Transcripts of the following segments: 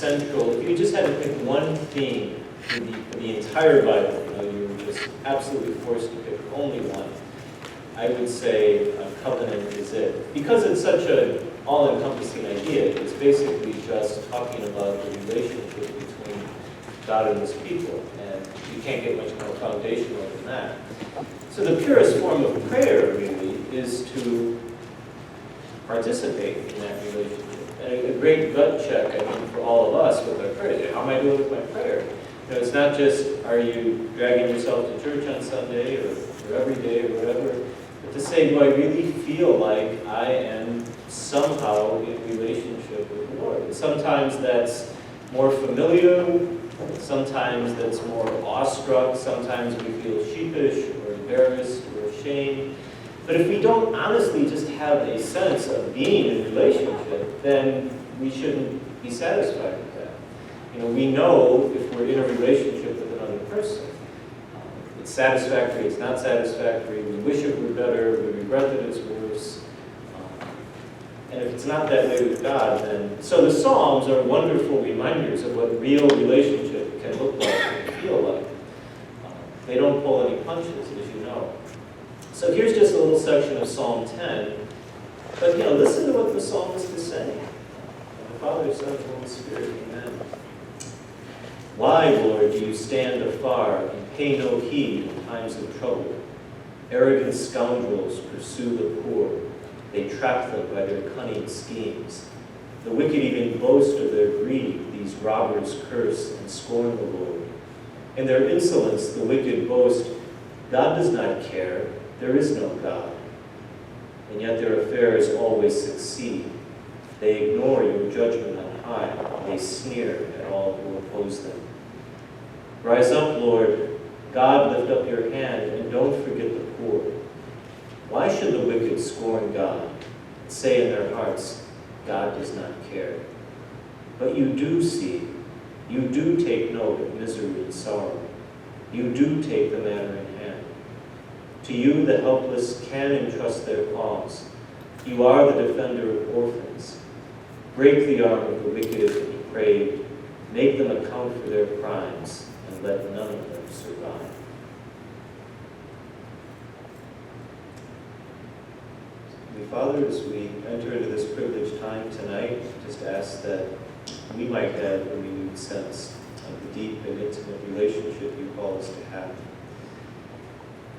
central, if you just had to pick one theme for the entire Bible, you were just absolutely forced to pick only one, I would say covenant is it. Because it's such an all-encompassing idea, it's basically just talking about the relationship between God and his people, and you can't get much more foundational than that. So the purest form of prayer, really, is to participate in that relationship. And a great gut check, I think, for all of us with our prayers. How am I doing with my prayer? It's not just, are you dragging yourself to church on Sunday or every day or whatever, but to say, do I really feel like I am somehow in relationship with the Lord? And sometimes that's more familiar, sometimes that's more awestruck, sometimes we feel sheepish or embarrassed or ashamed. But if we don't honestly just have a sense of being in relationship, then we shouldn't be satisfied with that. We know if we're in a relationship with another person. It's satisfactory, it's not satisfactory, we wish it were better, we regret that it's worse. And if it's not that way with God, then... So the Psalms are wonderful reminders of what real relationship can look like and feel like. They don't pull any punches, as you know. So here's just a little section of Psalm 10. But, listen to what the psalmist is saying. The Father, Son, and Holy Spirit, amen. Why, Lord, do you stand afar and pay no heed in times of trouble? Arrogant scoundrels pursue the poor. They trap them by their cunning schemes. The wicked even boast of their greed. These robbers curse and scorn the Lord. In their insolence, the wicked boast, God does not care. There is no God. And yet their affairs always succeed. They ignore your judgment on high. They sneer at all who oppose them. Rise up, Lord. God, lift up your hand, and don't forget the poor. Why should the wicked scorn God and say in their hearts, God does not care? But you do see, you do take note of misery and sorrow. You do take the matter in hand. To you the helpless can entrust their cause. You are the defender of orphans. Break the arm of the wicked and depraved. Make them account for their crimes, and let none of them survive. Father, as we enter into this privileged time tonight, just ask that we might have a renewed sense of the deep and intimate relationship you call us to have.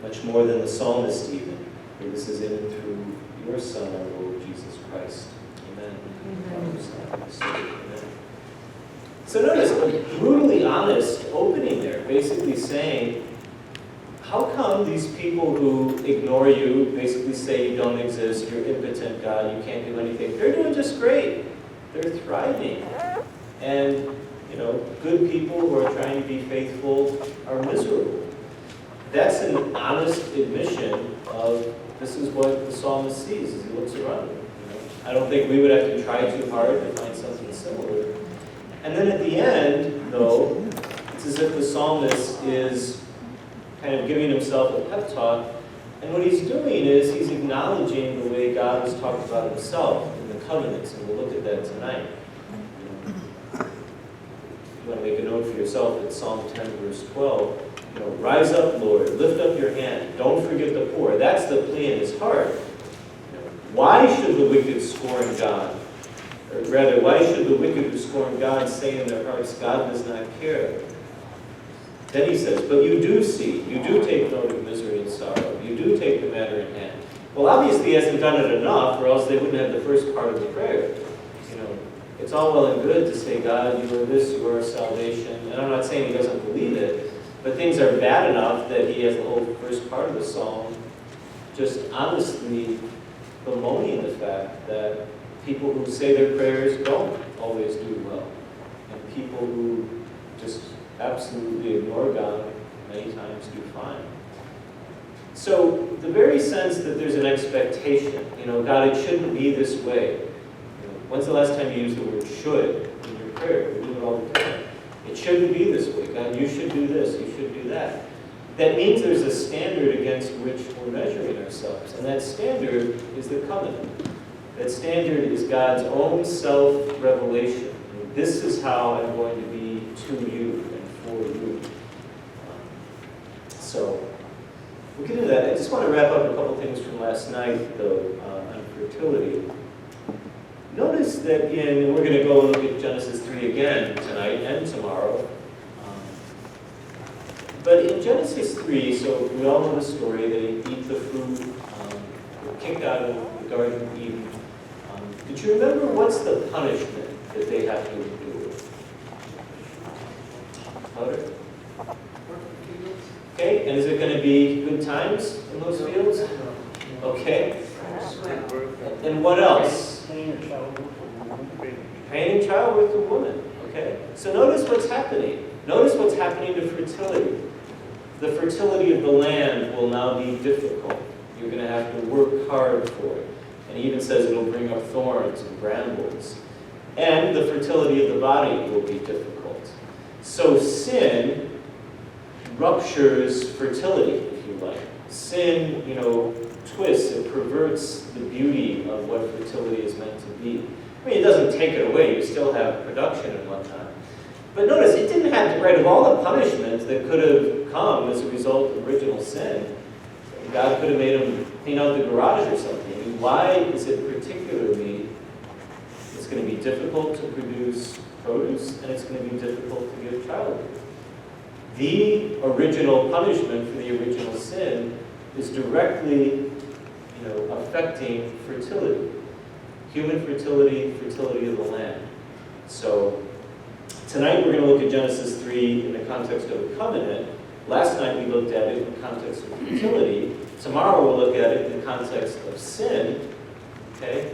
Much more than the psalmist even, for this is in and through your Son, our Lord Jesus Christ. Amen. Amen. So notice a brutally honest opening there, basically saying, how come these people who ignore you, basically say you don't exist, you're impotent, God, you can't do anything, they're doing just great. They're thriving. And, good people who are trying to be faithful are miserable. That's an honest admission of this is what the psalmist sees as he looks around him. I don't think we would have to try too hard to find something similar. And then at the end, though, it's as if the psalmist is kind of giving himself a pep talk. And what he's doing is he's acknowledging the way God has talked about himself in the covenants, and we'll look at that tonight. You want to make a note for yourself at Psalm 10, verse 12. Rise up, Lord, lift up your hand. Don't forget the poor. That's the plea in his heart. Why should the wicked scorn God? Or rather, why should the wicked who scorn God say in their hearts, God does not care? Then he says, but you do see, you do take note of misery and sorrow. You do take the matter in hand. Well, obviously he hasn't done it enough, or else they wouldn't have the first part of the prayer. It's all well and good to say, God, you are this, you are salvation. And I'm not saying he doesn't believe it, but things are bad enough that he has the whole first part of the psalm just honestly bemoaning the fact that people who say their prayers don't always do well. And people who just absolutely ignore God many times do fine. So the very sense that there's an expectation, God, it shouldn't be this way. When's the last time you used the word should in your prayer? We do it all the time. It shouldn't be this way. God, you should do this, you should do that. That means there's a standard against which we're measuring ourselves. And that standard is the covenant. That standard is God's own self-revelation. this is how I'm going to be to you and for you. So we'll get into that. I just want to wrap up a couple things from last night, though, on fertility. Notice that we're going to go and look at Genesis 3 again tonight and tomorrow. But in Genesis 3, so we all know the story, they eat the fruit, they're kicked out of the Garden of Eden. Did you remember what's the punishment that they have to endure? Louder? Okay, and is it going to be good times in those fields? Okay. And what else? Pain and childbirth of woman. Okay. So notice what's happening. Notice what's happening to fertility. The fertility of the land will now be difficult. You're going to have to work hard for it. And he even says it'll bring up thorns and brambles. And the fertility of the body will be difficult. So sin ruptures fertility, if you like. Sin, twists, it perverts the beauty of what fertility is meant to be. I mean, it doesn't take it away. You still have production at one time. But notice, it didn't have to, right, of all the punishments that could have come as a result of original sin, God could have made them clean out the garage or something. I mean, why is it particularly, it's going to be difficult to produce produce, and it's going to be difficult to give childbirth? The original punishment for the original sin is directly, affecting fertility. Human fertility, fertility of the land. So tonight we're going to look at Genesis 3 in the context of a covenant. Last night we looked at it in the context of fertility. Tomorrow we'll look at it in the context of sin. Okay?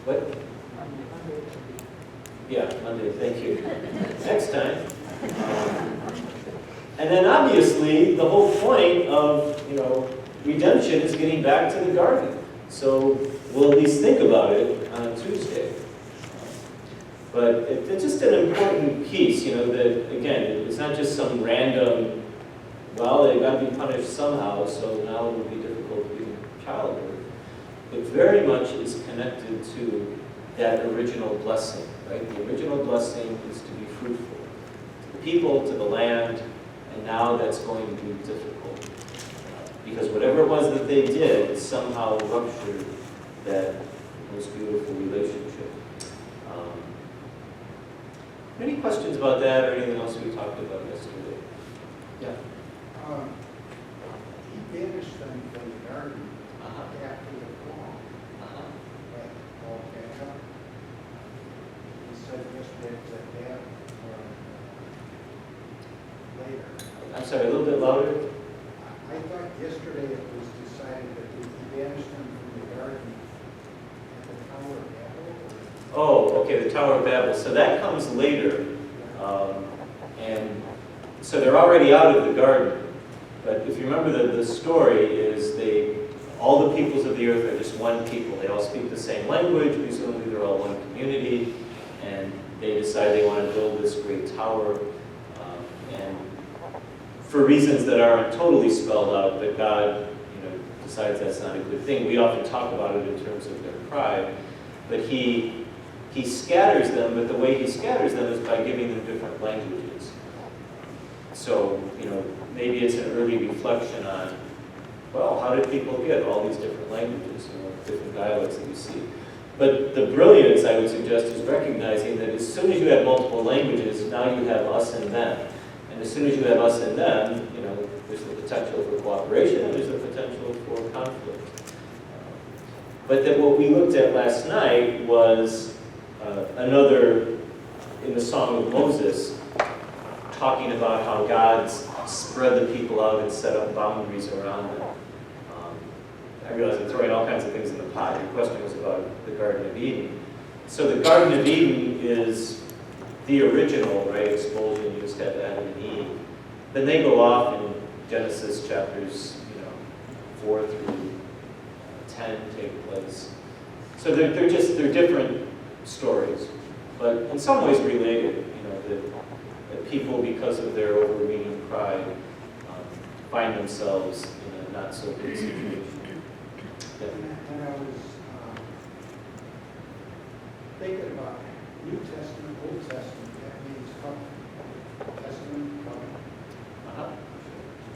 What? Yeah, Monday, thank you. Next time. And then obviously the whole point of, redemption is getting back to the garden. So we'll at least think about it on Tuesday. But it's just an important piece, that, again, it's not just some random, well, they've got to be punished somehow, so now it will be difficult to give childbirth. It very much is connected to that original blessing, right? The original blessing is to be fruitful. To the people, to the land, and now that's going to be difficult. Because whatever it was that they did somehow ruptured that most beautiful relationship. Any questions about that or anything else we talked about yesterday? Yeah. He banished them from the garden after the fall. Okay. He said yesterday that that later. I'm sorry, a little bit louder. I thought yesterday it was decided that he banished them from the garden at the Tower of Babel. Oh, okay, the Tower of Babel. So that comes later. And so they're already out of the garden. But if you remember, the story is all the peoples of the earth are just one people. They all speak the same language. Presumably they're all one community. And they decide they want to build this great tower. And for reasons that aren't totally spelled out, but God, decides that's not a good thing. We often talk about it in terms of their pride. But he scatters them, but the way he scatters them is by giving them different languages. So, maybe it's an early reflection on, well, how did people get all these different languages, different dialects that you see? But the brilliance, I would suggest, is recognizing that as soon as you have multiple languages, now you have us and them. And as soon as you have us and them, there's the potential for cooperation and there's the potential for conflict. But that what we looked at last night was another, in the Song of Moses, talking about how God spread the people out and set up boundaries around them. I realize I'm throwing all kinds of things in the pot. Your question was about the Garden of Eden. So the Garden of Eden is the original, right, expulsion. You just have Adam and Eve. Then they go off in Genesis chapters 4 through 10 take place. So they're different stories, but in some ways related. That people, because of their overweening pride, find themselves in a not so good situation. Yeah. And I was thinking about New Testament, Old Testament, that means covenant. Testament, covenant. Uh-huh.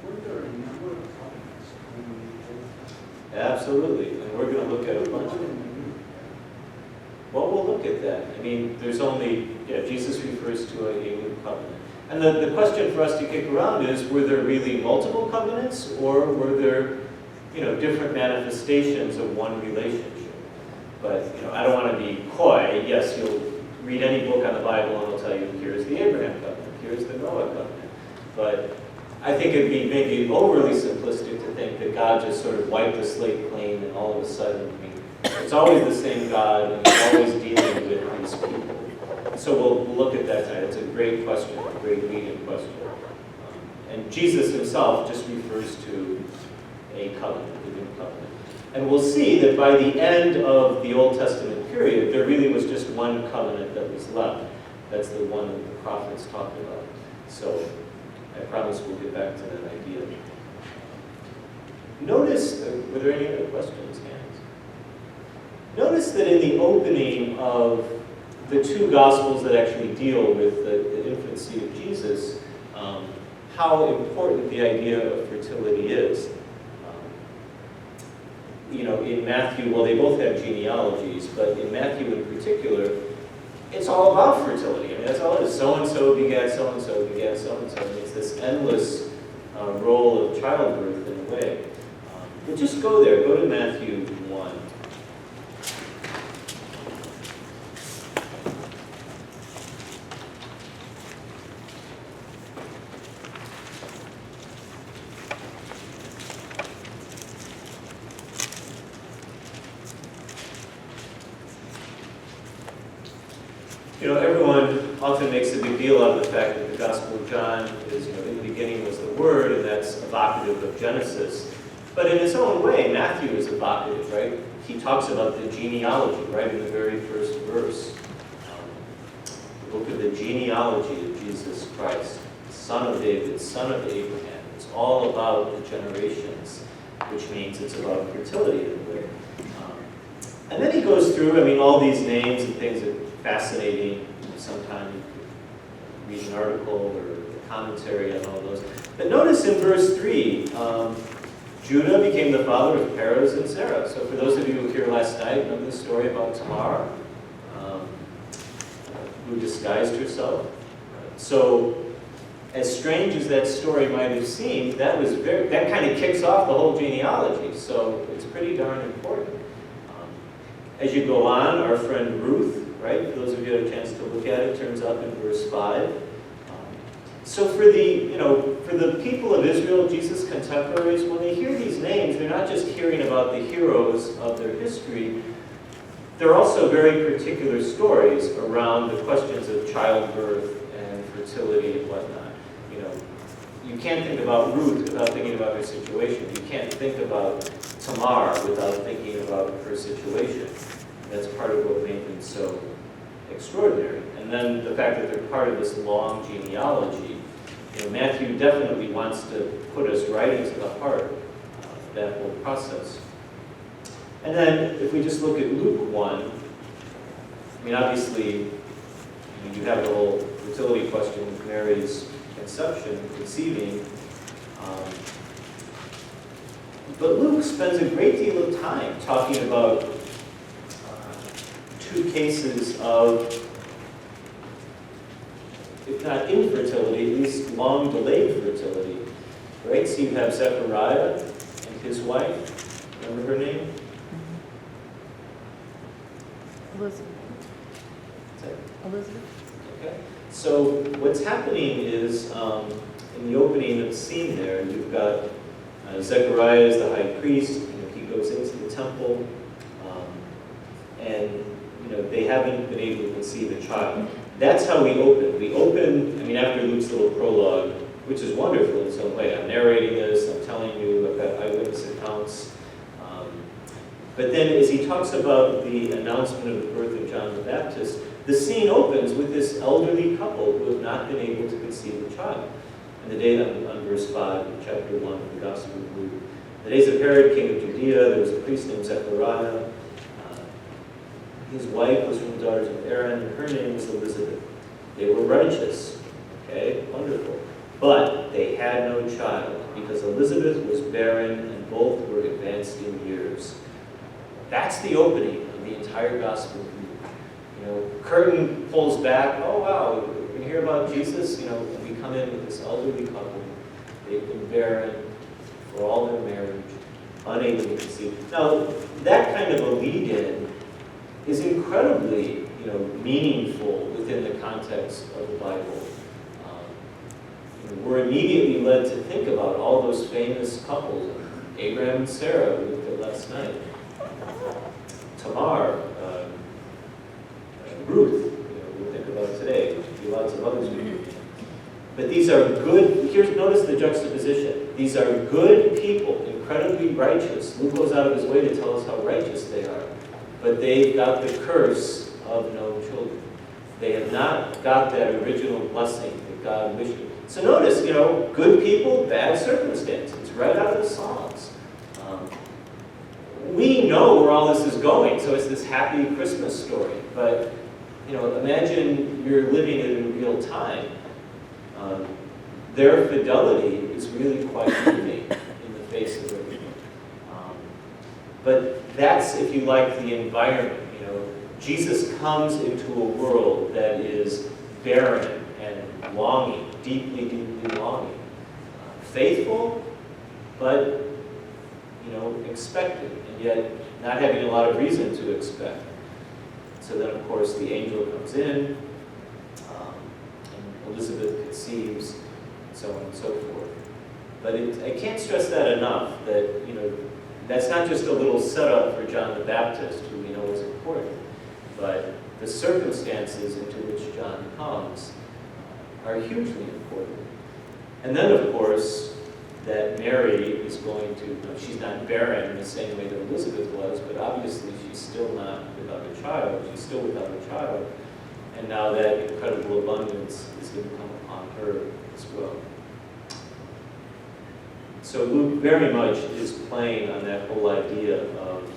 Were there a number of covenants in the Old Testament? Absolutely, and we're going to look at a bunch of One them. in the New. Well, we'll look at that. I mean, there's only, Jesus refers to a new covenant. And the question for us to kick around is, were there really multiple covenants, or were there, different manifestations of one relationship? But, I don't want to be coy. Yes, you'll read any book on the Bible and it'll tell you, here's the Abraham covenant, here's the Noah covenant. But I think it'd be maybe overly simplistic to think that God just sort of wiped the slate clean and all of a sudden, it's always the same God and he's always dealing with these people. So we'll look at that tonight. It's a great question, a great leading question. And Jesus himself just refers to a covenant, the new covenant. And we'll see that by the end of the Old Testament period, there really was just one covenant that was left. That's the one that the prophets talked about. So I promise we'll get back to that idea. Notice, were there any other questions, Hans? Notice that in the opening of the two Gospels that actually deal with the infancy of Jesus, how important the idea of fertility is. In Matthew, well, they both have genealogies, but in Matthew in particular, it's all about fertility. I mean, that's all it is. So-and-so begat so-and-so begat so-and-so. And it's this endless role of childbirth in a way. But just go there. Go to Matthew 1. Everyone often makes a big deal out of the fact that the Gospel of John is, in the beginning was the Word, and that's evocative of Genesis. But in its own way, Matthew is evocative, right? He talks about the genealogy, right, in the very first verse. The book of the genealogy of Jesus Christ, son of David, son of Abraham. It's all about the generations, which means it's about fertility in a way. And then he goes through, all these names and things that fascinating. Sometimes you could read an article or a commentary on all those. But notice in verse 3, Judah became the father of Perez and Sarah. So for those of you who were here last night, remember the story about Tamar, who disguised herself? So as strange as that story might have seemed, that kind of kicks off the whole genealogy. So it's pretty darn important. As you go on, our friend Ruth, right? For those of you who had a chance to look at it, turns up in verse 5. So for the people of Israel, Jesus' contemporaries, when they hear these names, they're not just hearing about the heroes of their history. They're also very particular stories around the questions of childbirth and fertility and whatnot. You can't think about Ruth without thinking about her situation. You can't think about Tamar without thinking about her situation. That's part of what made them so extraordinary. And then the fact that they're part of this long genealogy. Matthew definitely wants to put us right into the heart of that whole process. And then if we just look at Luke 1, obviously, you have the whole fertility question with Mary's conceiving. But Luke spends a great deal of time talking about two cases of, if not infertility, at least long-delayed fertility. Right? So you have Zechariah and his wife. Remember her name? Elizabeth. Elizabeth. Okay. So what's happening is, in the opening of the scene there, you've got Zechariah as the high priest. He goes into the temple, and they haven't been able to conceive a child. That's how we open. We open, after Luke's little prologue, which is wonderful in some way. I'm narrating this, I'm telling you, I've got eyewitness accounts. But then as he talks about the announcement of the birth of John the Baptist, the scene opens with this elderly couple who have not been able to conceive a child. And the day on verse 5 of chapter 1 of the Gospel of Luke. The days of Herod, king of Judea, there was a priest named Zechariah. His wife was from the daughters of Aaron, and her name was Elizabeth. They were righteous. Okay, wonderful. But they had no child, because Elizabeth was barren, and both were advanced in years. That's the opening of the entire Gospel of Luke. You know, curtain pulls back. Oh wow, we hear about Jesus. You know, and we come in with this elderly couple. They've been barren for all their marriage, unable to conceive. Now, that kind of a lead-in is incredibly, you know, meaningful within the context of the Bible. We're immediately led to think about all those famous couples, Abraham and Sarah, we looked at last night, Tamar, Ruth, you know, we'll think about today. There'll be lots of others we do. But these are good, notice the juxtaposition. These are good people, incredibly righteous. Luke goes out of his way to tell us how righteous they are. But they've got the curse of no children. They have not got that original blessing that God wished. So notice, you know, good people, bad circumstances, right out of the Psalms. We know where all this is going, so it's this happy Christmas story. But, you know, imagine you're living it in real time. Their fidelity is really quite moving in the face of everything. But that's, if you like, the environment. You know, Jesus comes into a world that is barren and longing, deeply, deeply longing. Faithful, but, you know, expectant, and yet not having a lot of reason to expect. So then, of course, the angel comes in, and Elizabeth conceives, and so on and so forth. But I can't stress that enough, that, you know, that's not just a little setup for John the Baptist, who we know is important, but the circumstances into which John comes are hugely important. And then, of course, that Mary is going to, she's not barren in the same way that Elizabeth was, but obviously she's still not without a child. She's still without a child. And now that incredible abundance is going to come upon her as well. So Luke very much is playing on that whole idea of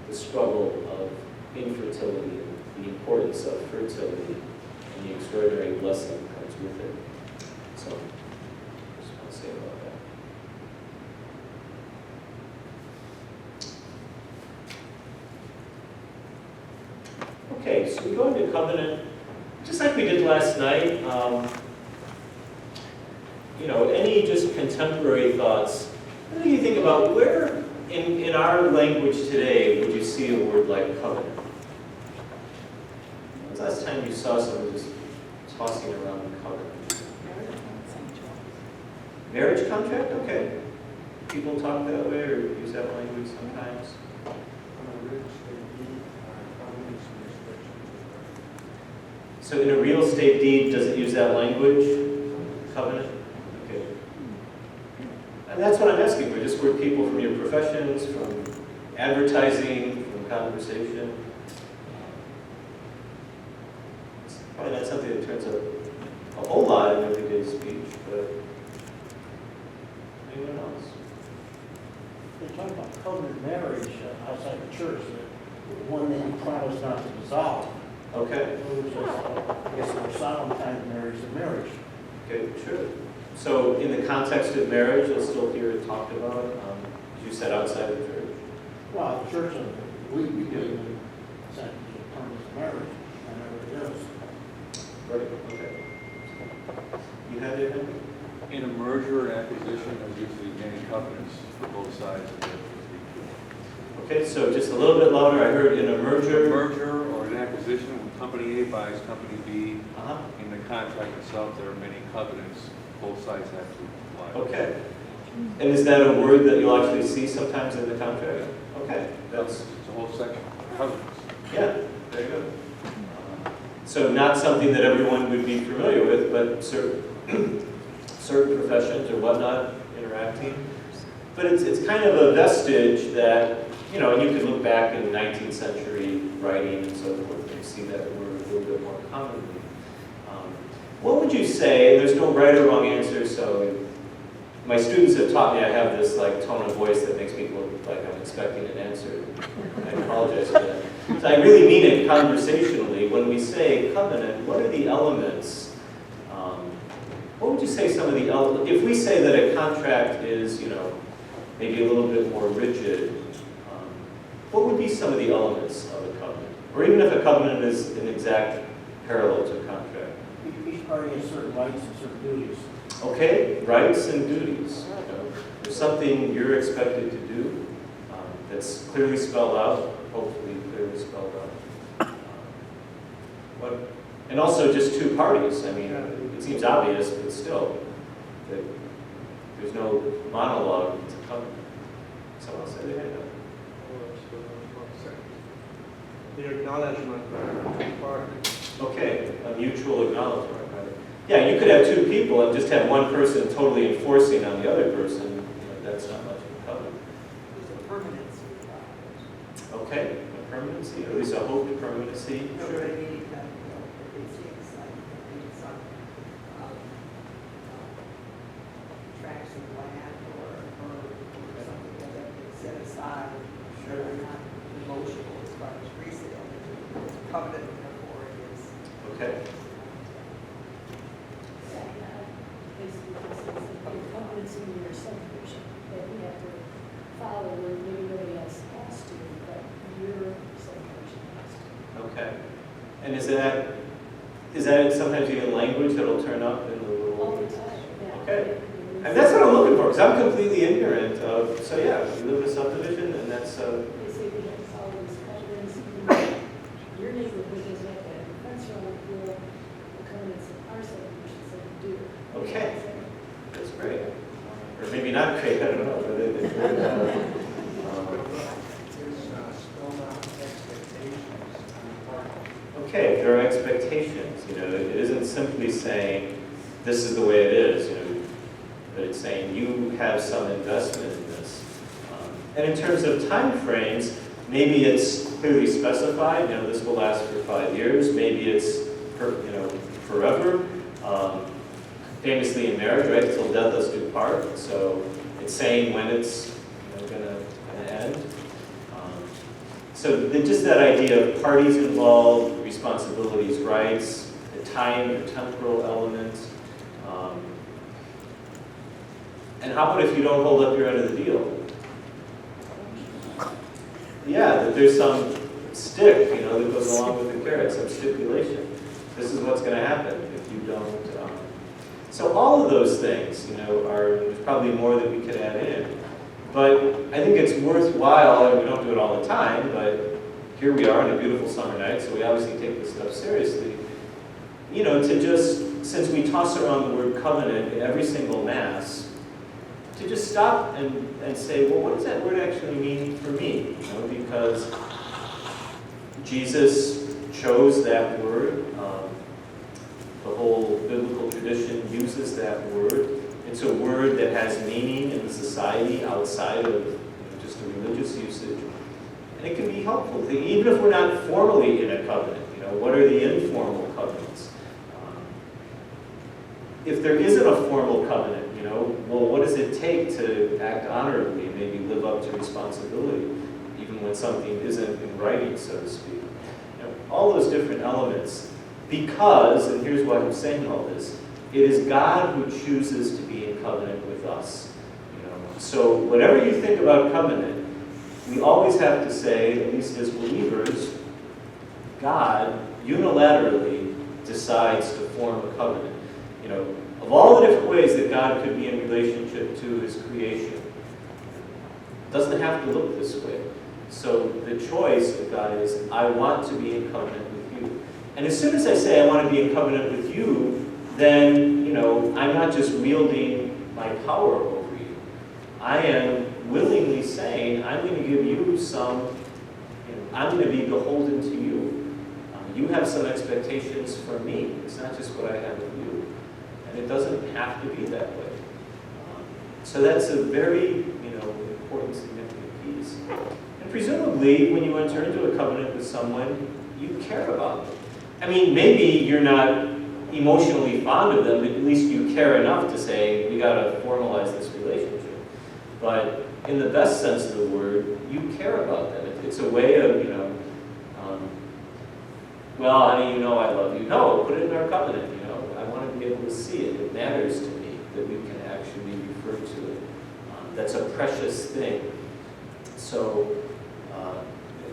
the struggle of infertility, and the importance of fertility, and the extraordinary blessing that comes with it. So, just want to say about that. Okay, so we go into covenant, just like we did last night. You know, any just contemporary thoughts? What do you think about where in our language today would you see a word like covenant? When's the last time you saw someone just tossing around the covenant? Marriage contract? Okay. People talk that way or use that language sometimes. So in a real estate deed, does it use that language? Covenant? Okay. And that's what I'm asking for, just where people from your professions, from advertising, from conversation. It's probably not something that turns up a whole lot in everyday speech, but anyone else? They talk about covenant marriage outside the church, the one that you promise not to dissolve. Okay. I guess more solemn kind of marriage than marriage. Okay, sure. So in the context of marriage, you'll still hear it talked about, as you said, outside of the church. Well, the church, we believe in terms of marriage, and everything else. Right, okay. You had it, Henry? In a merger and acquisition, there's usually many covenants for both sides of the Okay, so just a little bit louder. I heard in a A merger. merger or an acquisition, when company A buys company B, Uh-huh. in the contract itself, there are many covenants both sides have to apply. Okay. And is that a word that you'll actually see sometimes in the contract? Okay, that's, It's a whole section, covenants. yeah, there you go. So not something that everyone would be familiar with, but certain professions or whatnot interacting. But it's kind of a vestige that, you know, and you can look back in 19th century writing and so forth and see that word a little bit more commonly. What would you say, there's no right or wrong answer, so my students have taught me I have this like tone of voice that makes me look like I'm expecting an answer. I apologize for that. So I really mean it conversationally. When we say covenant, what are the elements? What would you say some of the elements, if we say that a contract is, maybe a little bit more rigid, what would be some of the elements of a covenant? Or even if a covenant is an exact parallel to a contract. Each party has certain rights and certain duties. Okay, rights and duties. There's something you're expected to do that's clearly spelled out, hopefully clearly spelled out. And also just two parties. I mean, it seems obvious, but still, there's no monologue. It's a covenant. Someone said they had that. The acknowledgement of two parties. Okay, a mutual acknowledgement. Right? Yeah, you could have two people and just have one person totally enforcing on the other person. That's not much of a covenant. There's a permanency. Okay, a permanency, or at least a hope of permanency. No, but I mean, it seems like maybe some tracts of land or something that they can set aside. Sure. They're not emotional as far as resale. It's a covenant, therefore it is. Okay. Basically, this is a covenants in your subdivision that you have to follow where maybe nobody else has to, but your subdivision has to. Okay. And is that sometimes even language that'll turn up in the All little? the time, yeah. Okay. And that's what I'm looking for, because I'm completely ignorant of, so yeah, we live in a subdivision, and that's, They say we have to follow these covenants, even though your neighborhood doesn't have to have a fence around the pool, the covenants in our subdivision say we do. Okay. That's great. Or maybe not great, I don't know, but it's good. There's spelled out expectations on the part of Okay, there are expectations, it isn't simply saying, this is the way it is, but it's saying you have some investment in this. And in terms of time frames, maybe it's clearly specified, this will last for 5 years, maybe it's, forever. Famously in marriage, right, till death us do part, so it's saying when it's gonna end. So just that idea of parties involved, responsibilities, rights, the time, the temporal element. And how about if you don't hold up your end of the deal? Yeah, that there's some stick, that goes along with the carrot, some stipulation. This is what's going to happen if you don't. So all of those things, there's probably more that we could add in. But I think it's worthwhile, and we don't do it all the time, but here we are on a beautiful summer night, so we obviously take this stuff seriously. To just, since we toss around the word covenant in every single Mass, to just stop and say, well, what does that word actually mean for me? Because Jesus chose that word. The whole biblical tradition uses that word. It's a word that has meaning in the society outside of just a religious usage. And it can be helpful, even if we're not formally in a covenant. What are the informal covenants? If there isn't a formal covenant, well, what does it take to act honorably, maybe live up to responsibility, even when something isn't in writing, so to speak? All those different elements. Because, and here's why I'm saying all this, it is God who chooses to be in covenant with us. So whatever you think about covenant, we always have to say, at least as believers, God unilaterally decides to form a covenant. Of all the different ways that God could be in relationship to his creation, it doesn't have to look this way. So the choice of God is, I want to be in covenant with you. And as soon as I say I want to be in covenant with you, then, I'm not just wielding my power over you. I am willingly saying, I'm going to give you some, I'm going to be beholden to you. You have some expectations from me. It's not just what I have of you. And it doesn't have to be that way. So that's a very, important, significant piece. And presumably, when you enter into a covenant with someone, you care about them. I mean, maybe you're not emotionally fond of them, but at least you care enough to say, we got to formalize this relationship. But in the best sense of the word, you care about them. It's a way of, well, honey, you know I love you. No, put it in our covenant, you know. I want to be able to see it. It matters to me that we can actually refer to it. That's a precious thing. So,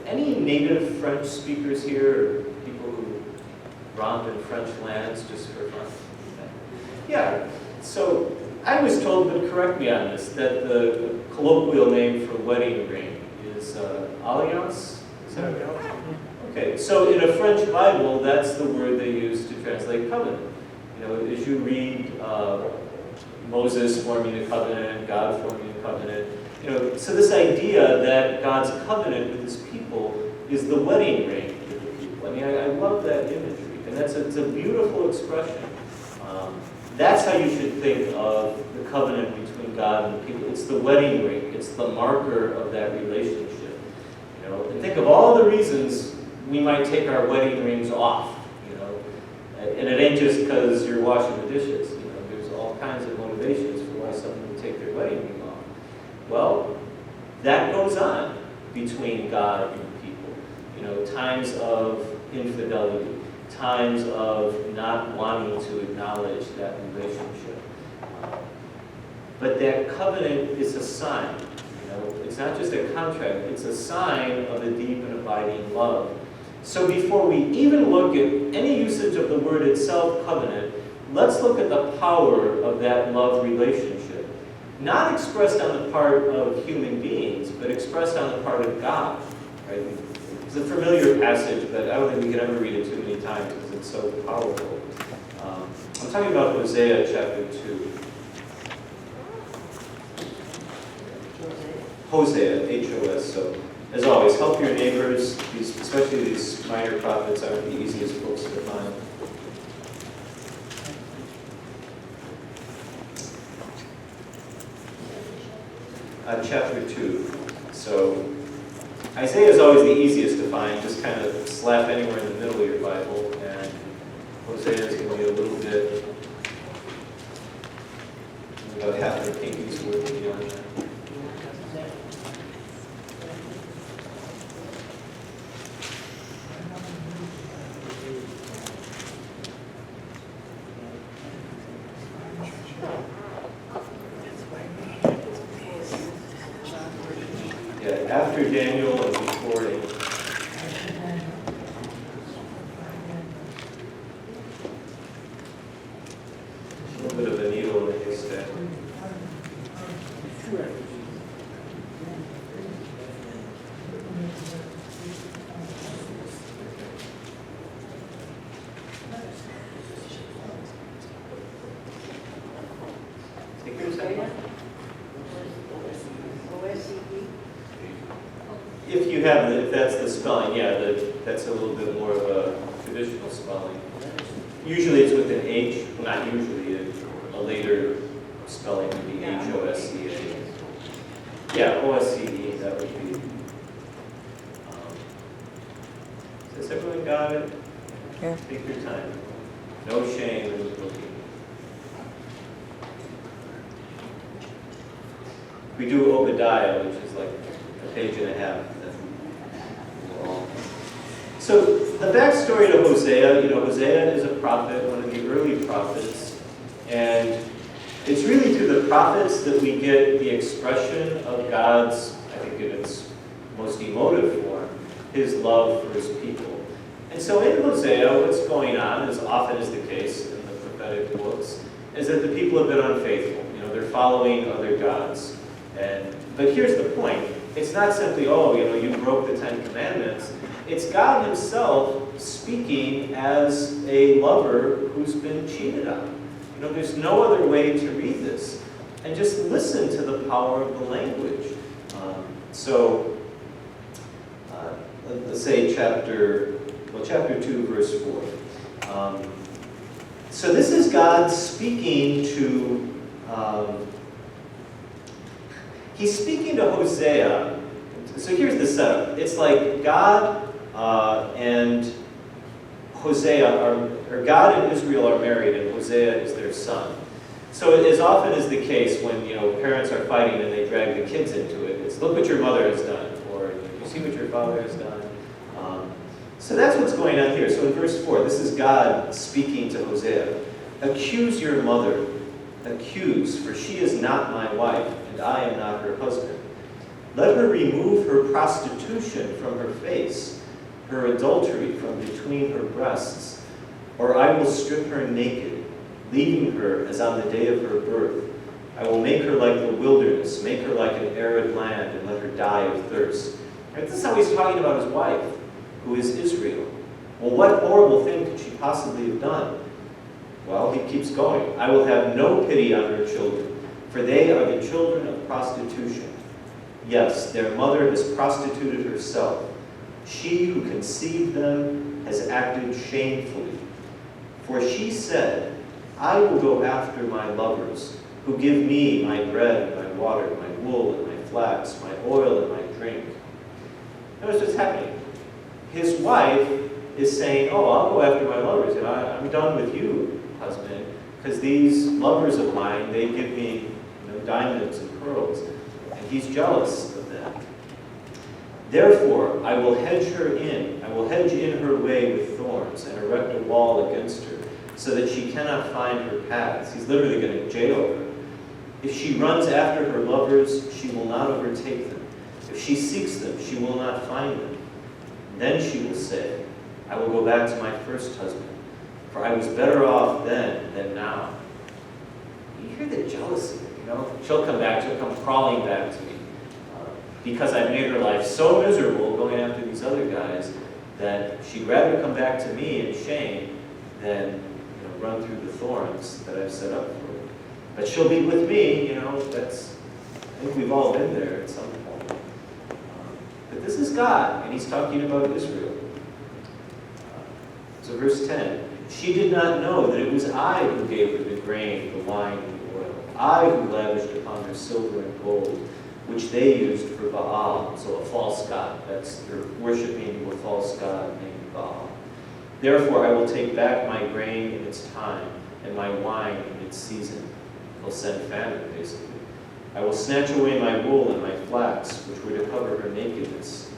any native French speakers here, or people who romp in French lands just for fun? Yeah, so I was told, but correct me on this, that the colloquial name for wedding ring is alliance? Is that right? Okay, so in a French Bible, that's the word they use to translate covenant. You know, as you read Moses forming a covenant, God forming a covenant, you know, so this idea that God's covenant with his people is the wedding ring with the people. I mean, I love that imagery, and it's a beautiful expression. That's how you should think of the covenant between God and the people. It's the wedding ring. It's the marker of that relationship. You know, and think of all the reasons we might take our wedding rings off. You know, and it ain't just because you're washing the dishes. You know, there's all kinds of motivations for why someone would take their wedding ring off. Well, that goes on between God and people. You know, times of infidelity, times of not wanting to acknowledge that relationship. But that covenant is a sign. You know, it's not just a contract, it's a sign of a deep and abiding love. So before we even look at any usage of the word itself, covenant, let's look at the power of that love relationship. Not expressed on the part of human beings, but expressed on the part of God. Right? It's a familiar passage, but I don't think we can ever read it too many times because it's so powerful. I'm talking about Hosea chapter 2. Hosea, H-O-S. So, as always, help your neighbors. Especially these minor prophets aren't the easiest books to find. Chapter 2. So, Isaiah is always the easiest to find. Just kind of slap anywhere in the middle of your Bible, and Hosea is going to be a little bit, about half the pages worth beyond that. After Daniel and before Daniel. A little bit of a needle in the haystack. Take your time. If that's the spelling, yeah, that's a little bit more of a traditional spelling. Usually it's with an H, well, not usually, a later spelling would be H-O-S-C-A. Yeah, O-S-C-E, that would be. Has everyone got it? Yeah. Take your time. No shame in looking. We do Obadiah, which is like a page and a half. So the backstory to Hosea, you know, Hosea is a prophet, one of the early prophets, and it's really through the prophets that we get the expression of God's, I think in its most emotive form, his love for his people. And so in Hosea, what's going on, as often is the case in the prophetic books, is that the people have been unfaithful. You know, they're following other gods. But here's the point. It's not simply, oh, you know, you broke the Ten Commandments. It's God himself speaking as a lover who's been cheated on. You know, there's no other way to read this. And just listen to the power of the language. Let's say chapter 2, verse 4. So this is God speaking to, he's speaking to Hosea. So here's the setup. It's like God and Hosea or God and Israel are married, and Hosea is their son. So as often is the case when, you know, parents are fighting and they drag the kids into it, it's look what your mother has done, or you see what your father has done. So that's what's going on here. So in verse 4, this is God speaking to Hosea. Accuse your mother, accuse, for she is not my wife, and I am not her husband. Let her remove her prostitution from her face, her adultery from between her breasts, or I will strip her naked, leaving her as on the day of her birth. I will make her like the wilderness, make her like an arid land, and let her die of thirst. Right? This is how he's talking about his wife, who is Israel. Well, what horrible thing could she possibly have done? Well, he keeps going. I will have no pity on her children, for they are the children of prostitution. Yes, their mother has prostituted herself. She who conceived them has acted shamefully. For she said, I will go after my lovers, who give me my bread and my water, my wool and my flax, my oil and my drink. Notice what's happening. His wife is saying, oh, I'll go after my lovers, and I'm done with you, husband, because these lovers of mine, they give me diamonds and pearls, and he's jealous of them. Therefore, I will hedge her in. I will hedge in her way with thorns and erect a wall against her, so that she cannot find her paths. He's literally going to jail her. If she runs after her lovers, she will not overtake them. If she seeks them, she will not find them. Then she will say, I will go back to my first husband, for I was better off then than now. You hear the jealousy, She'll come back, she'll come crawling back to me. Because I've made her life so miserable going after these other guys that she'd rather come back to me in shame than run through the thorns that I've set up for her. But she'll be with me, that's, I think we've all been there at some point. But this is God, and he's talking about Israel. So verse 10, she did not know that it was I who gave her the grain, the wine, and the oil. I who lavished upon her silver and gold, which they used for Baal, so a false god. They're worshiping a false god named Baal. Therefore I will take back my grain in its time, and my wine in its season. He'll send famine, basically. I will snatch away my wool and my flax, which were to cover her nakedness.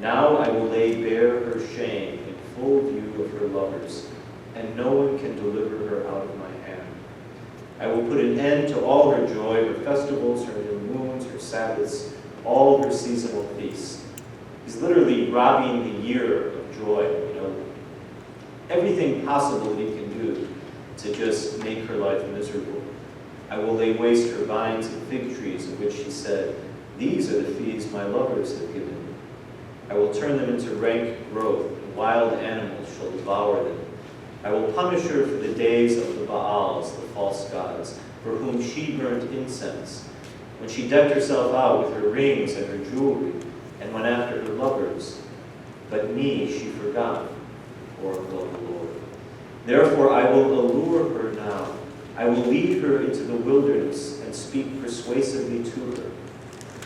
Now I will lay bare her shame in full view of her lovers, and no one can deliver her out of my hand. I will put an end to all her joy, her festivals, her new moons, her Sabbaths, all her seasonal feasts. He's literally robbing the year of joy, everything possible he can do to just make her life miserable. I will lay waste her vines and fig trees, of which he said, these are the feasts my lovers have given me. I will turn them into rank growth, and wild animals shall devour them. I will punish her for the days of the Baals, the false gods, for whom she burnt incense, when she decked herself out with her rings and her jewelry, and went after her lovers. But me she forgot, oracle of the Lord. Therefore I will allure her now. I will lead her into the wilderness and speak persuasively to her.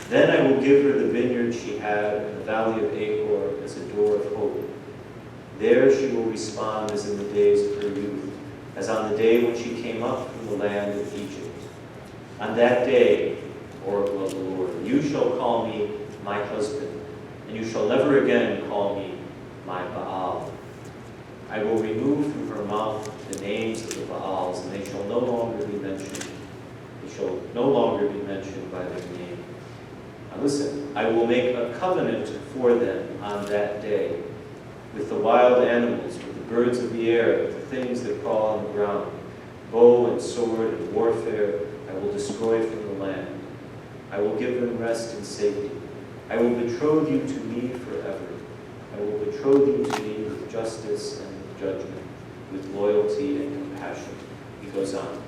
Then I will give her the vineyard she had in the valley of Achor as a door of hope. There she will respond as in the days of her youth, as on the day when she came up from the land of Egypt. On that day, oracle of the Lord, you shall call me my husband, and you shall never again call me my Baal. I will remove from her mouth the names of the Baals, and they shall no longer be mentioned. They shall no longer be mentioned by their name. Now listen, I will make a covenant for them on that day, with the wild animals, with the birds of the air, with the things that crawl on the ground. Bow and sword and warfare I will destroy from the land. I will give them rest and safety. I will betroth you to me forever. I will betroth you to me with justice and with judgment, with loyalty and compassion. He goes on.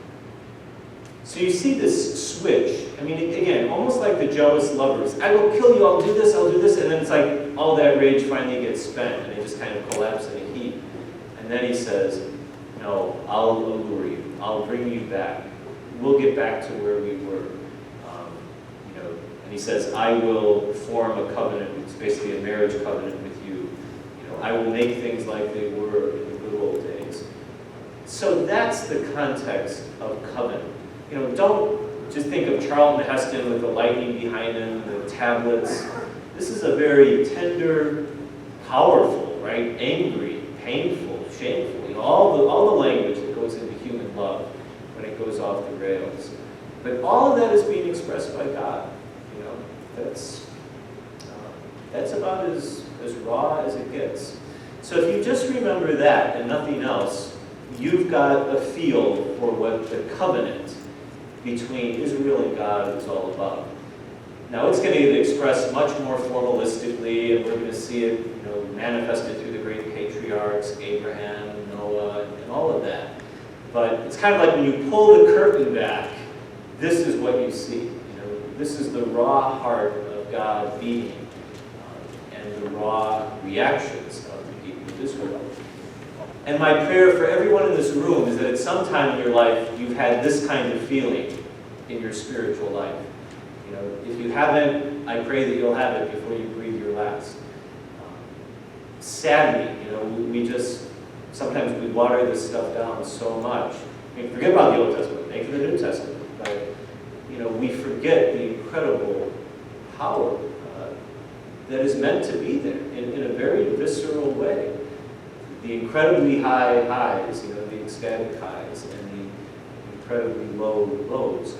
So you see this switch. I mean, again, almost like the jealous lovers. I will kill you, I'll do this, and then it's like all that rage finally gets spent, and they just kind of collapse in a heap. And then he says, no, I'll allure you. I'll bring you back. We'll get back to where we were. And he says, I will form a covenant. It's basically a marriage covenant with you. I will make things like they were in the good old days. So that's the context of covenant. Don't just think of Charlton Heston with the lightning behind him, the tablets. This is a very tender, powerful, right? Angry, painful, shameful, you know, all the language that goes into human love when it goes off the rails. But all of that is being expressed by God. You know, that's about as raw as it gets. So if you just remember that and nothing else, you've got a feel for what the covenant between Israel and God is all about. Now it's going to get expressed much more formalistically, and we're going to see it, you know, manifested through the great patriarchs, Abraham, Noah, and all of that. But it's kind of like when you pull the curtain back, this is what you see. You know, this is the raw heart of God beating, and the raw reactions of the people of Israel. And my prayer for everyone in this room is that at some time in your life you've had this kind of feeling in your spiritual life. You know, if you haven't, I pray that you'll have it before you breathe your last. Sadly, you know, we just, sometimes we water this stuff down so much. I mean, forget about the Old Testament, make it the New Testament. But, you know, we forget the incredible power that is meant to be there in a very visceral way. The incredibly high highs, you know, the ecstatic highs, and the incredibly low lows.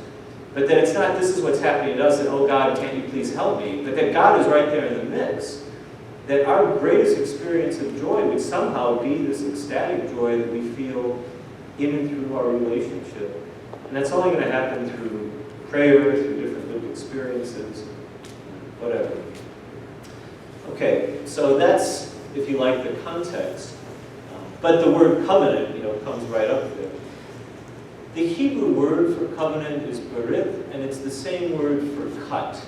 But that it's not, this is what's happening to us, and oh God, can't you please help me? But that God is right there in the mix. That our greatest experience of joy would somehow be this ecstatic joy that we feel in and through our relationship. And that's only going to happen through prayer, through different lived experiences, whatever. Okay, so that's, if you like, the context. But the word covenant, you know, comes right up there. The Hebrew word for covenant is berith, and it's the same word for cut.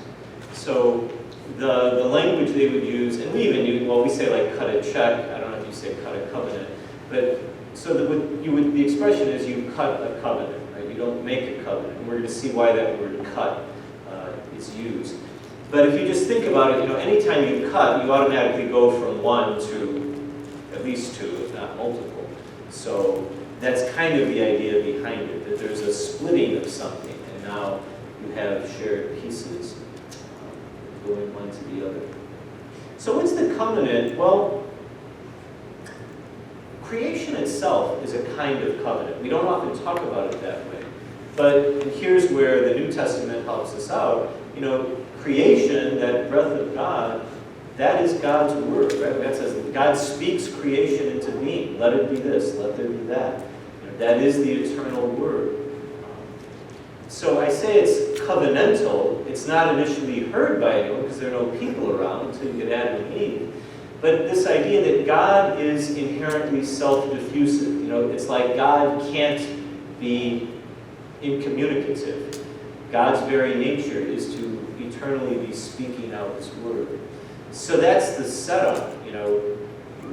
So the language they would use, and we even use, well, we say like cut a check. I don't know if you say cut a covenant, but so the expression is you cut a covenant, right? You don't make a covenant. And we're going to see why that word cut is used. But if you just think about it, you know, anytime you cut, you automatically go from one to at least two, if not multiple. So that's kind of the idea behind it, that there's a splitting of something, and now you have shared pieces going one to the other. So what's the covenant? Well, creation itself is a kind of covenant. We don't often talk about it that way. But here's where the New Testament helps us out. You know, creation, that breath of God, that is God's word, right? God says God speaks creation into being. Let it be this, let there be that. You know, that is the eternal word. So I say it's covenantal. It's not initially heard by anyone because there are no people around until you get Adam and Eve. But this idea that God is inherently self-diffusive. You know, it's like God can't be incommunicative. God's very nature is to eternally be speaking out His word. So that's the setup. You know,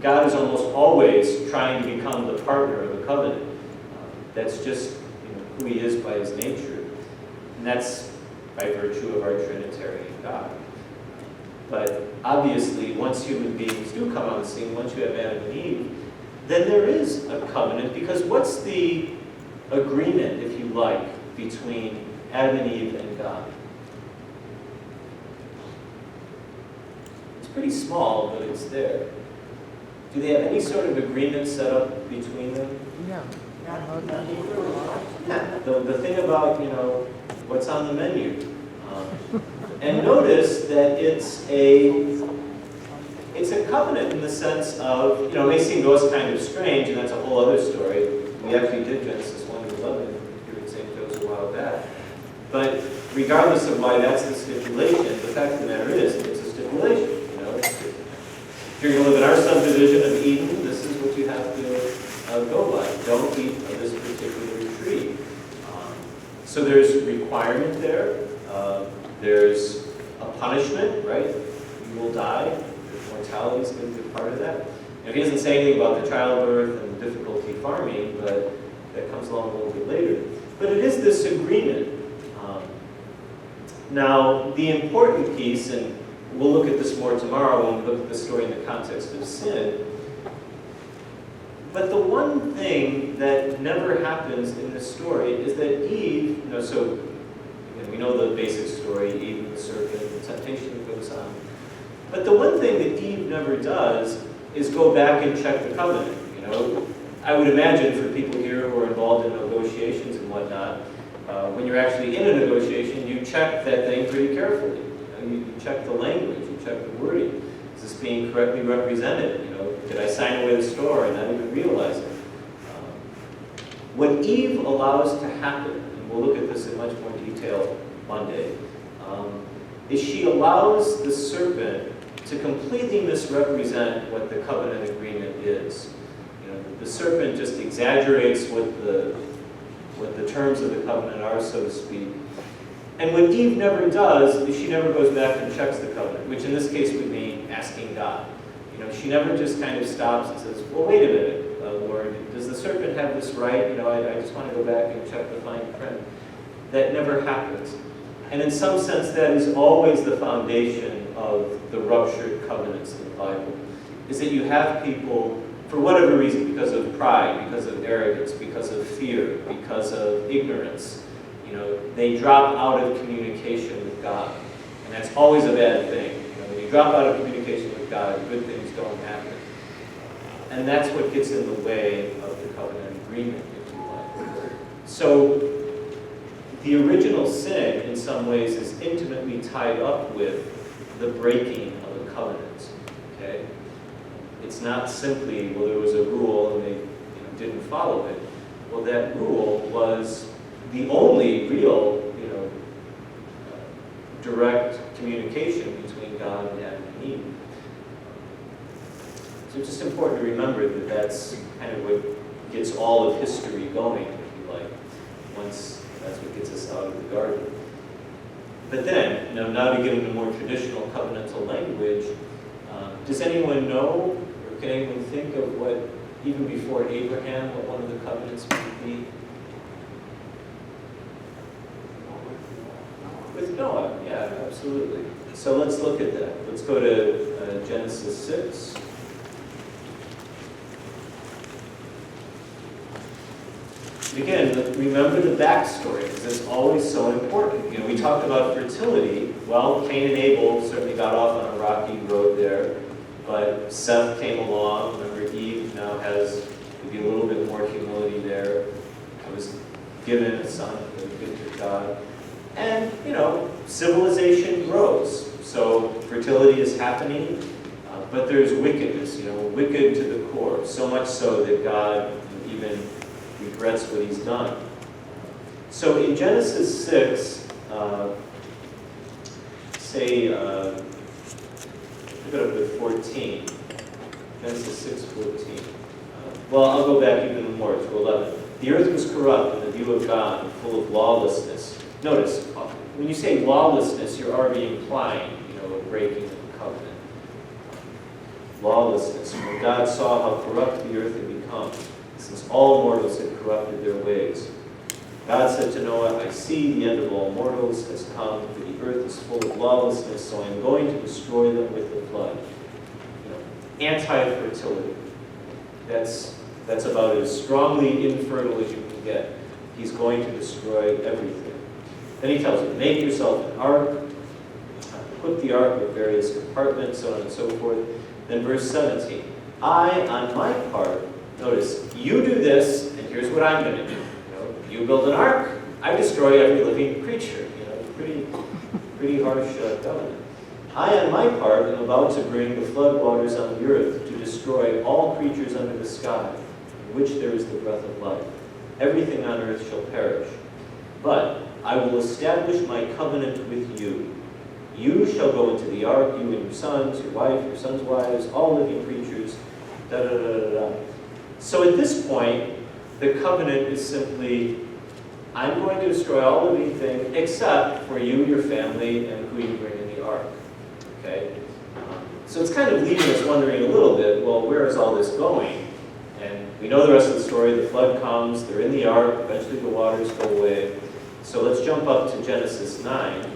God is almost always trying to become the partner of a covenant. That's just, you know, who He is by His nature. And that's by virtue of our Trinitarian God. But obviously, once human beings do come on the scene, once you have Adam and Eve, then there is a covenant, because what's the agreement, if you like, between Adam and Eve and God? It's pretty small, but it's there. Do they have any sort of agreement set up between them? No. The thing about, you know, what's on the menu. And notice that it's a covenant in the sense of, you know, it may seem to us kind of strange, and that's a whole other story. We actually did Genesis 1-11 here in St. Joe's a while back. But regardless of why that's the stipulation, the fact of the matter is, it's a stipulation. You know, if you're going to live in our subdivision of Eden, this is what you have to go by. Don't eat of this particular tree. So there's requirement there. There's a punishment, right? You will die. Mortality is going to be part of that. Now, he doesn't say anything about the childbirth and the difficulty farming, but that comes along a little bit later. But it is this agreement. Now, the important piece, and we'll look at this more tomorrow when we look at the story in the context of sin, but the one thing that never happens in this story is that Eve, you know, so we know the basic story, Eve and the serpent, the temptation that goes on. But the one thing that Eve never does is go back and check the covenant, you know. I would imagine for people here who are involved in negotiations and whatnot, when you're actually in a negotiation, you check that thing pretty carefully. You know, you check the language, you check the wording. Is this being correctly represented? You know, did I sign away the store and not even realize it? What Eve allows to happen, and we'll look at this in much more detail Monday, is she allows the serpent to completely misrepresent what the covenant agreement is. You know, the serpent just exaggerates what the terms of the covenant are, so to speak. And what Eve never does is she never goes back and checks the covenant, which in this case would mean asking God. You know, she never just kind of stops and says, well, wait a minute, Lord, does the serpent have this right? You know, I just want to go back and check the fine print. That never happens. And in some sense, that is always the foundation of the ruptured covenants of the Bible, is that you have people, for whatever reason, because of pride, because of arrogance, because of fear, because of ignorance, you know, they drop out of communication with God. And that's always a bad thing. You know, when you drop out of communication with God, good things don't happen. And that's what gets in the way of the covenant agreement, if you like. So, the original sin, in some ways, is intimately tied up with the breaking of a covenant. Okay? It's not simply, well, there was a rule and they didn't follow it. Well, that rule was the only real, direct communication between God and Adam and Eve. So it's just important to remember that that's kind of what gets all of history going, if you like, once that's what gets us out of the garden. But then, now to get into more traditional covenantal language, does anyone know, or can anyone think of what, even before Abraham, what one of the covenants would be? With Noah, yeah, absolutely. So let's look at that. Let's go to Genesis 6. Again, remember the backstory, because it's always so important. You know, we talked about fertility. Well, Cain and Abel certainly got off on a rocky road there, but Seth came along. Remember, Eve now has maybe a little bit more humility there. I was given a son, the gift of God. And, civilization grows. So fertility is happening, but there's wickedness, wicked to the core. So much so that God even regrets what he's done. So in Genesis 6, pick it up with 14. Genesis 6:14. Well, I'll go back even more to 11. The earth was corrupt in the view of God, full of lawlessness. Notice, when you say lawlessness, you're already implying, a breaking of the covenant. Lawlessness. When God saw how corrupt the earth had become, since all mortals had corrupted their ways. God said to Noah, I see the end of all mortals has come, for the earth is full of lawlessness, so I am going to destroy them with the flood. Anti-fertility. That's about as strongly infertile as you can get. He's going to destroy everything. Then he tells him, make yourself an ark, put the ark with various compartments, so on and so forth. Then verse 17, I, on my part, notice, you do this, and here's what I'm going to do. You build an ark, I destroy every living creature. Pretty harsh covenant. I, on my part, am about to bring the flood waters on the earth to destroy all creatures under the sky, in which there is the breath of life. Everything on earth shall perish. But I will establish my covenant with you. You shall go into the ark, you and your sons, your wife, your sons' wives, all living creatures, da-da-da-da-da. So at this point, the covenant is simply, I'm going to destroy all living things except for you, your family, and who you bring in the ark. Okay? So it's kind of leaving us wondering a little bit, well, where is all this going? And we know the rest of the story. The flood comes, they're in the ark, eventually the waters go away. So let's jump up to Genesis 9.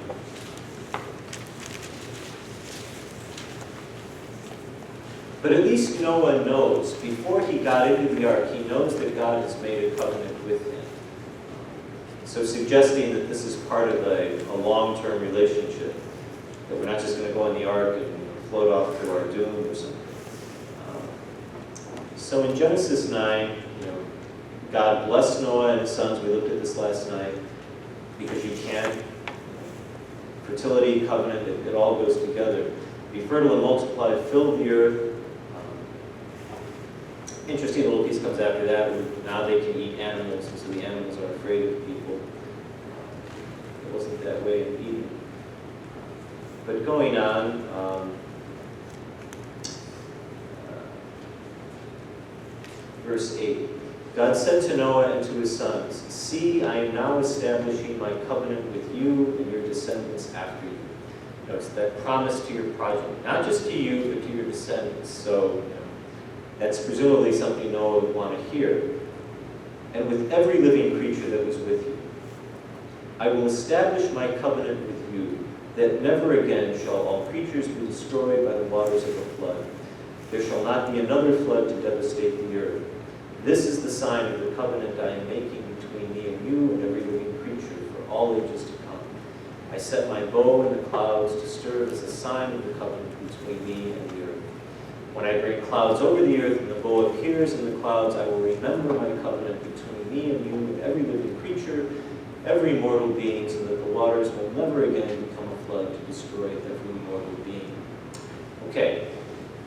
But at least Noah knows, before he got into the ark, he knows that God has made a covenant with him. So suggesting that this is part of a long-term relationship, that we're not just going to go in the ark and float off to our doom or something. So in Genesis 9, God blessed Noah and his sons. We looked at this last night because you can. Fertility, covenant, it all goes together. Be fertile and multiply, fill the earth. Interesting little piece comes after that. Now they can eat animals, and so the animals are afraid of people. It wasn't that way in Eden. But going on, verse 8. God said to Noah and to his sons, "See, I am now establishing my covenant with you and your descendants after you." Notice that promise to your progeny, not just to you, but to your descendants. So that's presumably something Noah would want to hear. "And with every living creature that was with you, I will establish my covenant with you, that never again shall all creatures be destroyed by the waters of a flood. There shall not be another flood to devastate the earth. This is the sign of the covenant I am making between me and you and every living creature for all ages to come. I set my bow in the clouds to serve as a sign of the covenant between me and the earth. When I bring clouds over the earth and the bow appears in the clouds, I will remember my covenant between me and you and every living creature, every mortal being, so that the waters will never again become a flood to destroy every mortal being." Okay,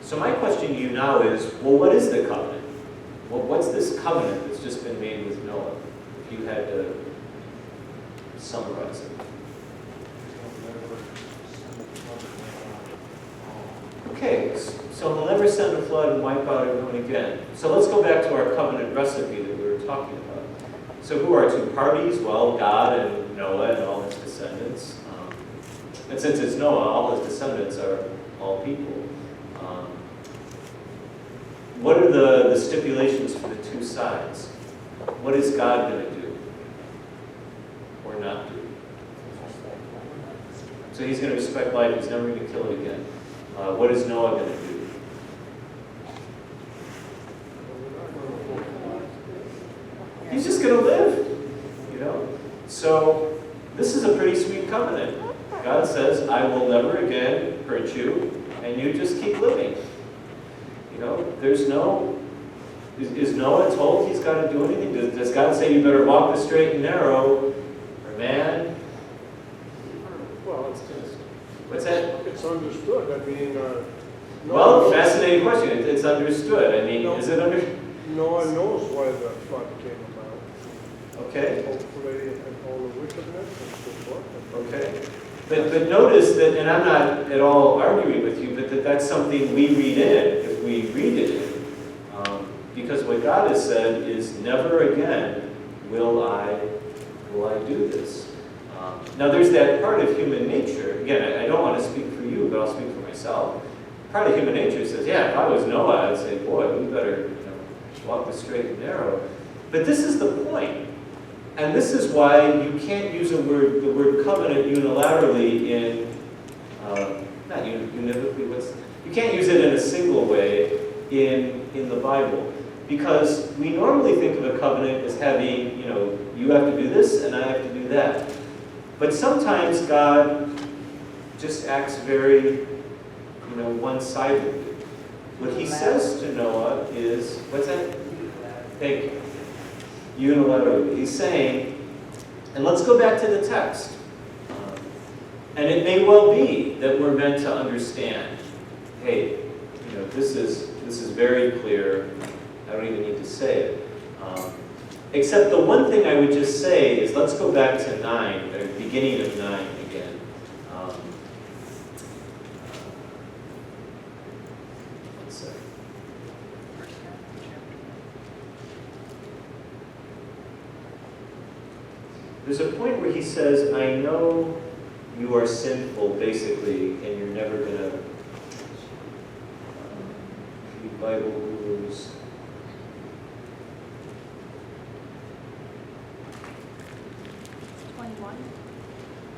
so my question to you now is, well, what is the covenant? Well, what's this covenant that's just been made with Noah? If you had to summarize it. Okay, so he'll never send a flood and wipe out everyone again. So let's go back to our covenant recipe that we were talking about. So who are two parties? Well, God and Noah and all his descendants. And since it's Noah, all his descendants are all people. What are the stipulations for the two sides? What is God going to do or not do? So he's going to respect life. He's never going to kill it again. What is Noah going to do? He's just going to live, So this is a pretty sweet covenant. God says, "I will never again hurt you, and you just keep living." There's no, is Noah told he's got to do anything? Does God say you better walk the straight and narrow? Or man? Well, it's just, What's that? it's understood, Well, fascinating question. It's understood. Is it under? Noah knows why the flood came about. Okay. Hopefully, and all the wickedness and so forth. Okay. But notice that, and I'm not at all arguing with you, but that's something we read in, if we read it in. Because what God has said is, never again will I do this. Now there's that part of human nature, again, I don't want to speak for you, but I'll speak for myself. Part of human nature says, yeah, if I was Noah, I'd say, boy, we better walk the straight and narrow. But this is the point. And this is why you can't use the word covenant unilaterally in, not univocally, you can't use it in a single way in the Bible. Because we normally think of a covenant as having, you have to do this and I have to do that. But sometimes God just acts very, one-sidedly. What he says to Noah is, what's that? Thank you. Unilaterally. He's saying, and let's go back to the text. And it may well be that we're meant to understand, hey, this is very clear. I don't even need to say it. Except the one thing I would just say is, let's go back to 9, the beginning of 9 again. One second. There's a point where he says, I know you are sinful, basically, and you're never going to be Bible gurus.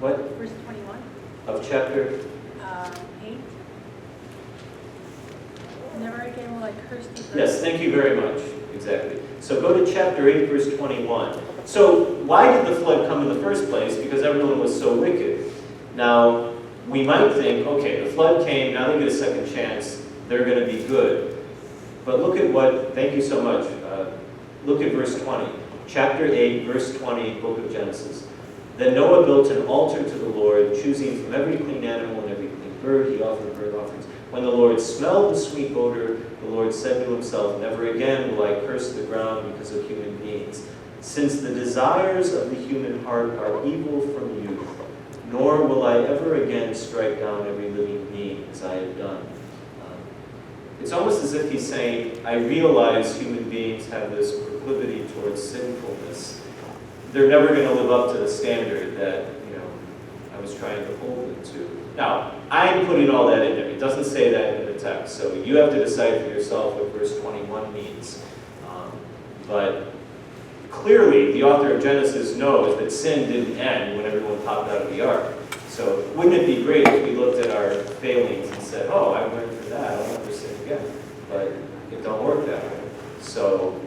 What? Verse 21. Of chapter? 8. Never again will I curse the earth. Yes, thank you very much. Exactly. So go to chapter 8, verse 21. So why did the flood come in the first place? Because everyone was so wicked. Now, we might think, okay, the flood came, now they get a second chance, they're going to be good. But look at what, thank you so much. Look at verse 20. Chapter 8, verse 20, book of Genesis. Then Noah built an altar to the Lord, choosing from every clean animal and every clean bird, he offered burnt offerings. When the Lord smelled the sweet odor, the Lord said to himself, never again will I curse the ground because of human beings, since the desires of the human heart are evil from youth, nor will I ever again strike down every living being as I have done. It's almost as if he's saying, I realize human beings have this proclivity towards sinfulness. They're never going to live up to the standard that, I was trying to hold them to. Now, I'm putting all that in there. It doesn't say that in the text, so you have to decide for yourself what verse 21 means. But clearly, the author of Genesis knows that sin didn't end when everyone popped out of the ark. So wouldn't it be great if we looked at our failings and said, oh, I learned from that, I'll never sin again. But it don't work that way. So,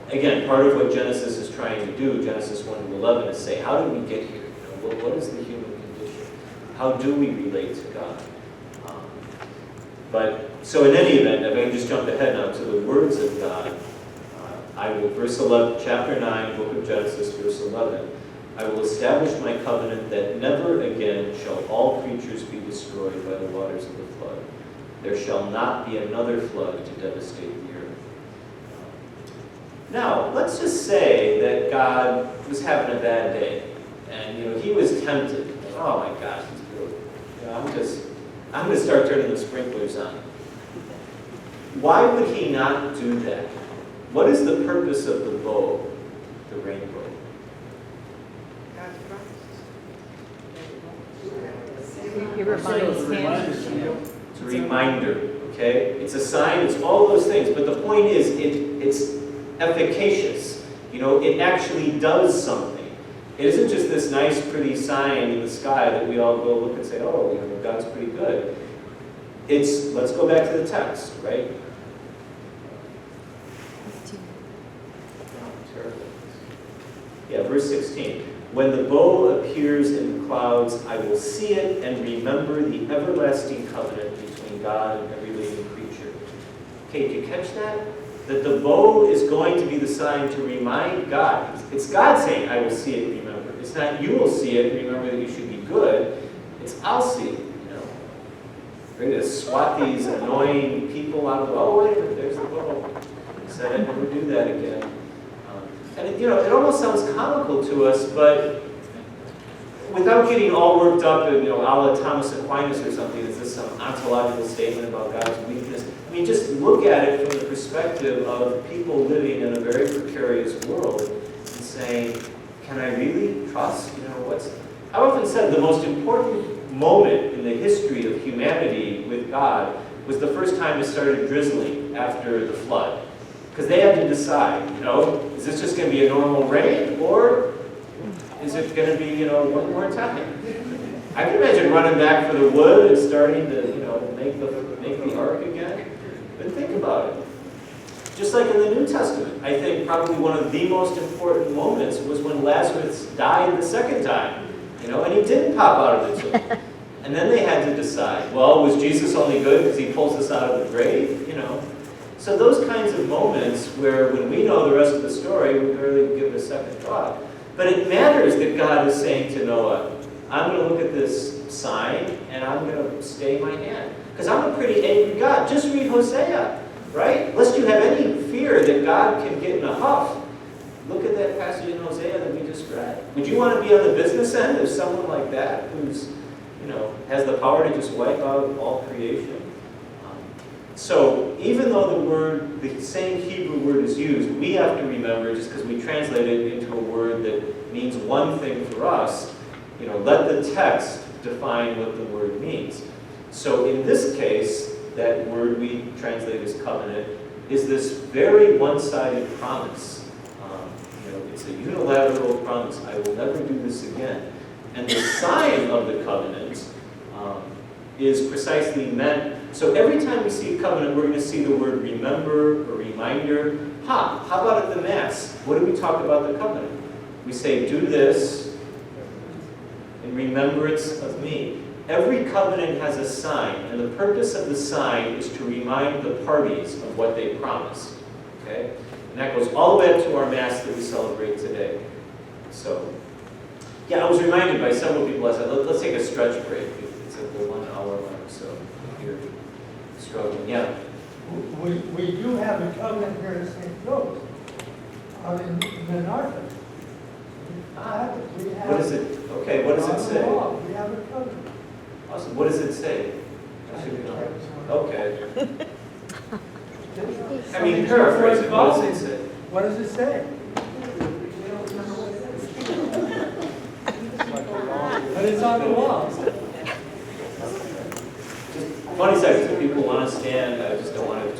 again, part of what Genesis is trying to do, Genesis 1 to 11, is say, how did we get here? What is the human condition? How do we relate to God? So in any event, if I can just jump ahead now to the words of God, verse 11, chapter 9, book of Genesis, verse 11, I will establish my covenant that never again shall all creatures be destroyed by the waters of the flood. There shall not be another flood to devastate the earth. Now, let's just say that God was having a bad day, and he was tempted. Oh my gosh, it's good. I'm going to start turning the sprinklers on. Why would he not do that? What is the purpose of the bow, the rainbow? God's promise. He reminds him. It's a reminder, okay? It's a sign, it's all those things, but the point is, it's efficacious. It actually does something. It isn't just this nice, pretty sign in the sky that we all go look and say, oh, God's pretty good. Let's go back to the text, right? Yeah, verse 16. When the bow appears in the clouds, I will see it and remember the everlasting covenant between God and every living creature. Okay, did you catch that? That the bow is going to be the sign to remind God. It's God saying, I will see it and remember. It's not you will see it and remember that you should be good. It's I'll see it, Ready to swat these annoying people out of the, oh, wait a minute, there's the bow. He said I'd never do that again. And it almost sounds comical to us, but without getting all worked up and, a la Thomas Aquinas or something, is this some ontological statement about God's weakness? I mean, just look at it from the perspective of people living in a very precarious world and saying, can I really trust? I've often said the most important moment in the history of humanity with God was the first time it started drizzling after the flood. Because they had to decide, is this just going to be a normal rain, or is it going to be, one more time? I can imagine running back for the wood and starting to, make the ark again. But think about it. Just like in the New Testament, I think probably one of the most important moments was when Lazarus died the second time, and he didn't pop out of the tomb. And then they had to decide, well, was Jesus only good because he pulls us out of the grave, So those kinds of moments where when we know the rest of the story, we barely give it a second thought. But it matters that God is saying to Noah, I'm going to look at this sign and I'm going to stay my hand. Because I'm a pretty angry God. Just read Hosea, right? Lest you have any fear that God can get in a huff. Look at that passage in Hosea that we just read. Would you want to be on the business end of someone like that who's, has the power to just wipe out all creation? So even though the same Hebrew word is used, we have to remember, just because we translate it into a word that means one thing for us, let the text define what the word means. So in this case, that word we translate as covenant is this very one-sided promise. It's a unilateral promise. I will never do this again. And the sign of the covenant is precisely meant. So every time we see a covenant, we're going to see the word remember or reminder. How about at the Mass? What do we talk about the covenant? We say, do this in remembrance of me. Every covenant has a sign, and the purpose of the sign is to remind the parties of what they promised. Okay? And that goes all the way up to our Mass that we celebrate today. So, yeah, I was reminded by several people, I said, let's take a stretch break. It's at the 1 hour mark, so you're struggling. Yeah. We do have a covenant here in St. Louis, out in the north. We have. What is it? Okay, what does it say? We have a covenant. Awesome. What does it say? I should know. Okay. I mean, paraphrase it. What does it say? What does it say? But it's on the wall. Funny second, if people want to stand, I just don't want to